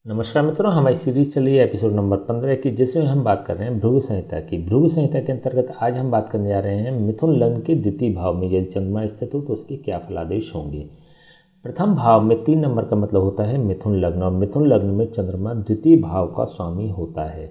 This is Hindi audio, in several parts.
नमस्कार मित्रों, हमारी सीरीज चल रही है एपिसोड नंबर 15 की, जिसमें हम बात कर रहे हैं भृगु संहिता की। भृगु संहिता के अंतर्गत आज हम बात करने जा रहे हैं मिथुन लग्न के द्वितीय भाव में यदि चंद्रमा स्थित हो तो उसके क्या फलादेश होंगे। प्रथम भाव में 3 नंबर का मतलब होता है मिथुन लग्न, और मिथुन लग्न में चंद्रमा द्वितीय भाव का स्वामी होता है।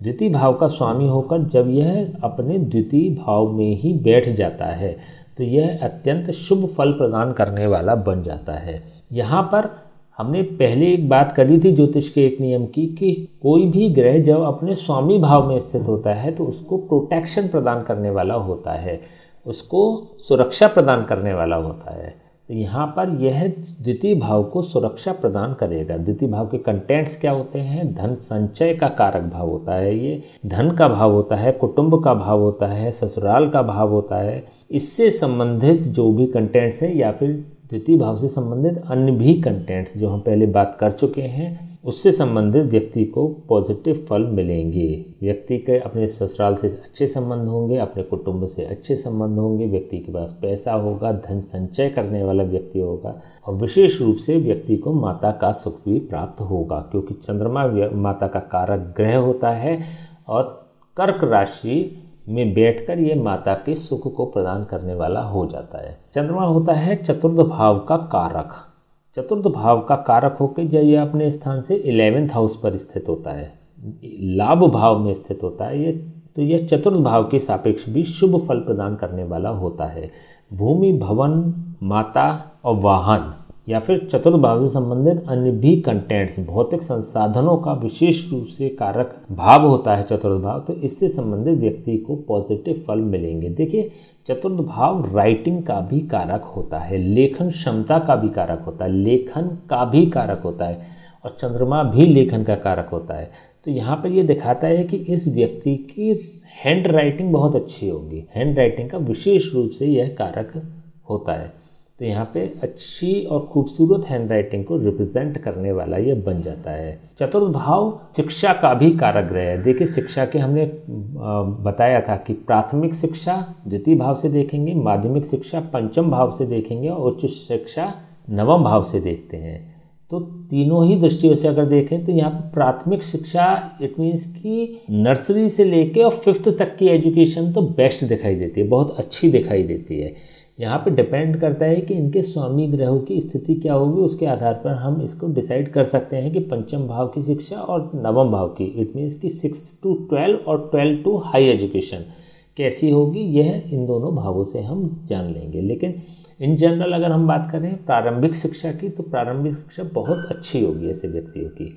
द्वितीय भाव का स्वामी होकर जब यह अपने द्वितीय भाव में ही बैठ जाता है तो यह अत्यंत शुभ फल प्रदान करने वाला बन जाता है। यहाँ पर हमने पहले एक बात करी थी ज्योतिष के एक नियम की कि कोई भी ग्रह जब अपने स्वामी भाव में स्थित होता है तो उसको प्रोटेक्शन प्रदान करने वाला होता है, उसको सुरक्षा प्रदान करने वाला होता है। तो यहाँ पर यह द्वितीय भाव को सुरक्षा प्रदान करेगा। द्वितीय भाव के कंटेंट्स क्या होते हैं? धन संचय का कारक भाव होता है, ये धन का भाव होता है, कुटुंब का भाव होता है, ससुराल का भाव होता है। इससे संबंधित जो भी कंटेंट्स है या फिर द्वितीय भाव से संबंधित अन्य भी कंटेंट्स जो हम पहले बात कर चुके हैं, उससे संबंधित व्यक्ति को पॉजिटिव फल मिलेंगे। व्यक्ति के अपने ससुराल से अच्छे संबंध होंगे, अपने कुटुंब से अच्छे संबंध होंगे, व्यक्ति के पास पैसा होगा, धन संचय करने वाला व्यक्ति होगा, और विशेष रूप से व्यक्ति को माता का सुख भी प्राप्त होगा, क्योंकि चंद्रमा माता का कारक ग्रह होता है और कर्क राशि में बैठकर ये माता के सुख को प्रदान करने वाला हो जाता है। चंद्रमा होता है चतुर्थ भाव का कारक। चतुर्थ भाव का कारक होकर जब यह अपने स्थान से 11वें हाउस पर स्थित होता है, लाभ भाव में स्थित होता है, तो यह चतुर्थ भाव के सापेक्ष भी शुभ फल प्रदान करने वाला होता है। भूमि, भवन, माता और वाहन या फिर चतुर्थ भाव से संबंधित अन्य भी कंटेंट्स, भौतिक संसाधनों का विशेष रूप से कारक भाव होता है चतुर्थ भाव, तो इससे संबंधित व्यक्ति को पॉजिटिव फल मिलेंगे। देखिए, चतुर्थ भाव राइटिंग का भी कारक होता है, लेखन क्षमता का भी कारक होता है, लेखन का भी कारक होता है, और चंद्रमा भी लेखन का कारक होता है। तो यहाँ पर यह दिखाता है कि इस व्यक्ति की हैंड राइटिंग बहुत अच्छी होगी। हैंड राइटिंग का विशेष रूप से यह कारक होता है। तो यहाँ पे अच्छी और खूबसूरत हैंड राइटिंग को रिप्रेजेंट करने वाला ये बन जाता है। चतुर्थ भाव शिक्षा का भी कारक ग्रह है। देखिए, शिक्षा के हमने बताया था कि प्राथमिक शिक्षा द्वितीय भाव से देखेंगे, माध्यमिक शिक्षा पंचम भाव से देखेंगे और उच्च शिक्षा नवम भाव से देखते हैं। तो तीनों ही दृष्टियों से अगर देखें तो यहाँ पर प्राथमिक शिक्षा इट मीन्स कि नर्सरी से लेके और 5th तक की एजुकेशन तो बेस्ट दिखाई देती है, बहुत अच्छी दिखाई देती है। यहाँ पे डिपेंड करता है कि इनके स्वामी ग्रहों की स्थिति क्या होगी, उसके आधार पर हम इसको डिसाइड कर सकते हैं कि पंचम भाव की शिक्षा और नवम भाव की इट मीन्स कि 6 to 12 और 12 to हाई एजुकेशन कैसी होगी, यह इन दोनों भावों से हम जान लेंगे। लेकिन इन जनरल अगर हम बात करें प्रारंभिक शिक्षा की, तो प्रारंभिक शिक्षा बहुत अच्छी होगी ऐसे व्यक्तियों की।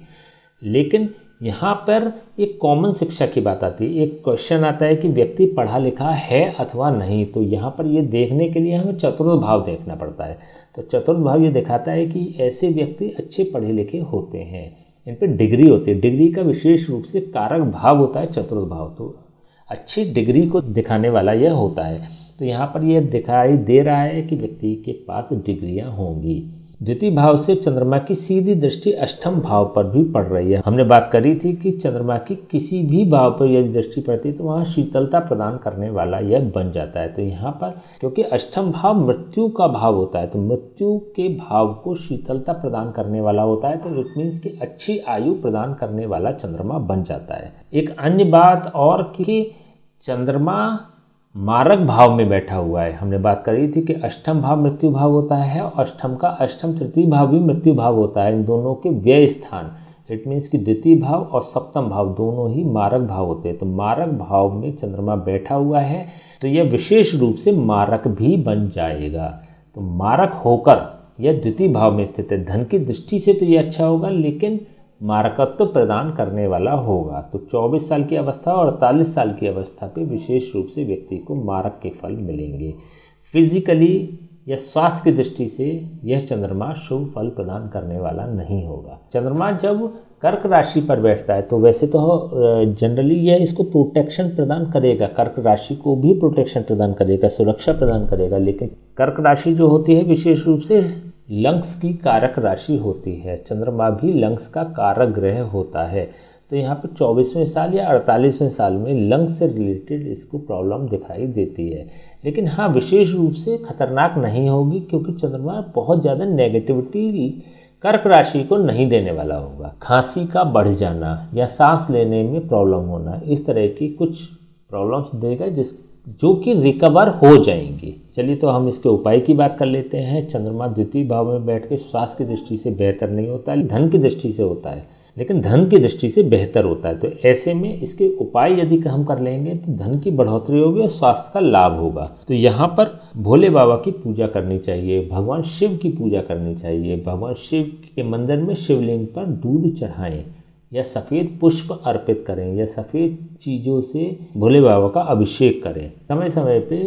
लेकिन यहाँ पर एक कॉमन शिक्षा की बात आती है। एक क्वेश्चन आता है कि व्यक्ति पढ़ा लिखा है अथवा नहीं, तो यहाँ पर ये देखने के लिए हमें चतुर्थ भाव देखना पड़ता है। तो चतुर्थ भाव ये दिखाता है कि ऐसे व्यक्ति अच्छे पढ़े लिखे होते हैं, इन पर डिग्री होती है। डिग्री का विशेष रूप से कारक भाव होता है चतुर्थ भाव, तो अच्छी डिग्री को दिखाने वाला यह होता है। तो यहाँ पर यह दिखाई दे रहा है कि व्यक्ति के पास डिग्रियाँ होंगी। द्वितीय भाव से चंद्रमा की सीधी दृष्टि अष्टम भाव पर भी पड़ रही है। हमने बात करी थी कि चंद्रमा की किसी भी भाव पर यदि दृष्टि पड़ती है तो वहाँ शीतलता प्रदान करने वाला यह बन जाता है। तो यहाँ पर क्योंकि अष्टम भाव मृत्यु का भाव होता है, तो मृत्यु के भाव को शीतलता प्रदान करने वाला होता है, तो इट मीन्स कि अच्छी आयु प्रदान करने वाला चंद्रमा बन जाता है। एक अन्य बात और कि चंद्रमा मारक भाव में बैठा हुआ है। हमने बात करी थी कि अष्टम भाव मृत्यु भाव होता है और अष्टम तृतीय भाव भी मृत्यु भाव होता है। इन दोनों के व्यय स्थान इट मीन्स कि द्वितीय भाव और सप्तम भाव दोनों ही मारक भाव होते हैं। तो मारक भाव में चंद्रमा बैठा हुआ है तो यह विशेष रूप से मारक भी बन जाएगा। तो मारक होकर यह द्वितीय भाव में स्थित है। धन की दृष्टि से तो यह अच्छा होगा, लेकिन मारकत्व प्रदान करने वाला होगा। तो 24 साल की अवस्था और 48 साल की अवस्था पे विशेष रूप से व्यक्ति को मारक के फल मिलेंगे। फिजिकली या स्वास्थ्य की दृष्टि से यह चंद्रमा शुभ फल प्रदान करने वाला नहीं होगा। चंद्रमा जब कर्क राशि पर बैठता है तो वैसे तो जनरली यह इसको प्रोटेक्शन प्रदान करेगा, कर्क राशि को भी प्रोटेक्शन प्रदान करेगा, सुरक्षा प्रदान करेगा। लेकिन कर्क राशि जो होती है विशेष रूप से लंग्स की कारक राशि होती है। चंद्रमा भी लंग्स का कारक ग्रह होता है। तो यहाँ पर 24वें साल या 48वें साल में लंग्स से रिलेटेड इसको प्रॉब्लम दिखाई देती है। लेकिन हाँ, विशेष रूप से खतरनाक नहीं होगी, क्योंकि चंद्रमा बहुत ज़्यादा नेगेटिविटी कर्क राशि को नहीं देने वाला होगा। खांसी का बढ़ जाना या सांस लेने में प्रॉब्लम होना, इस तरह की कुछ प्रॉब्लम्स देगा जो कि रिकवर हो जाएंगी। चलिए तो हम इसके उपाय की बात कर लेते हैं। चंद्रमा द्वितीय भाव में बैठ के स्वास्थ्य की दृष्टि से बेहतर नहीं होता है, धन की दृष्टि से होता है, लेकिन धन की दृष्टि से बेहतर होता है। तो ऐसे में इसके उपाय यदि हम कर लेंगे तो धन की बढ़ोतरी होगी और स्वास्थ्य का लाभ होगा। तो यहाँ पर भोले बाबा की पूजा करनी चाहिए, भगवान शिव की पूजा करनी चाहिए। भगवान शिव के मंदिर में शिवलिंग पर दूध चढ़ाएं या सफ़ेद पुष्प अर्पित करें या सफ़ेद चीज़ों से भोले बाबा का अभिषेक करें। समय समय पे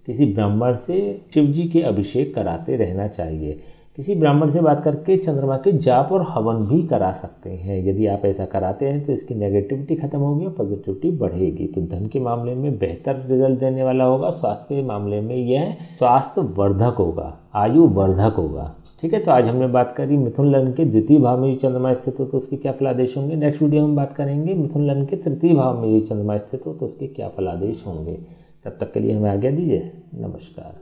किसी ब्राह्मण से शिव जी के अभिषेक कराते रहना चाहिए। किसी ब्राह्मण से बात करके चंद्रमा के जाप और हवन भी करा सकते हैं। यदि आप ऐसा कराते हैं तो इसकी नेगेटिविटी खत्म होगी और पॉजिटिविटी बढ़ेगी। तो धन के मामले में बेहतर रिजल्ट देने वाला होगा। स्वास्थ्य के मामले में यह स्वास्थ्य वर्धक होगा, आयु वर्धक होगा। ठीक है, तो आज हमने बात करी मिथुन लग्न के द्वितीय भाव में ये चंद्रमा स्थित हो तो उसके क्या फलादेश होंगे। नेक्स्ट वीडियो में बात करेंगे मिथुन लग्न के तृतीय भाव में ये चंद्रमा स्थित हो तो उसके क्या फलादेश होंगे। तब तक के लिए हमें आज्ञा दीजिए। नमस्कार।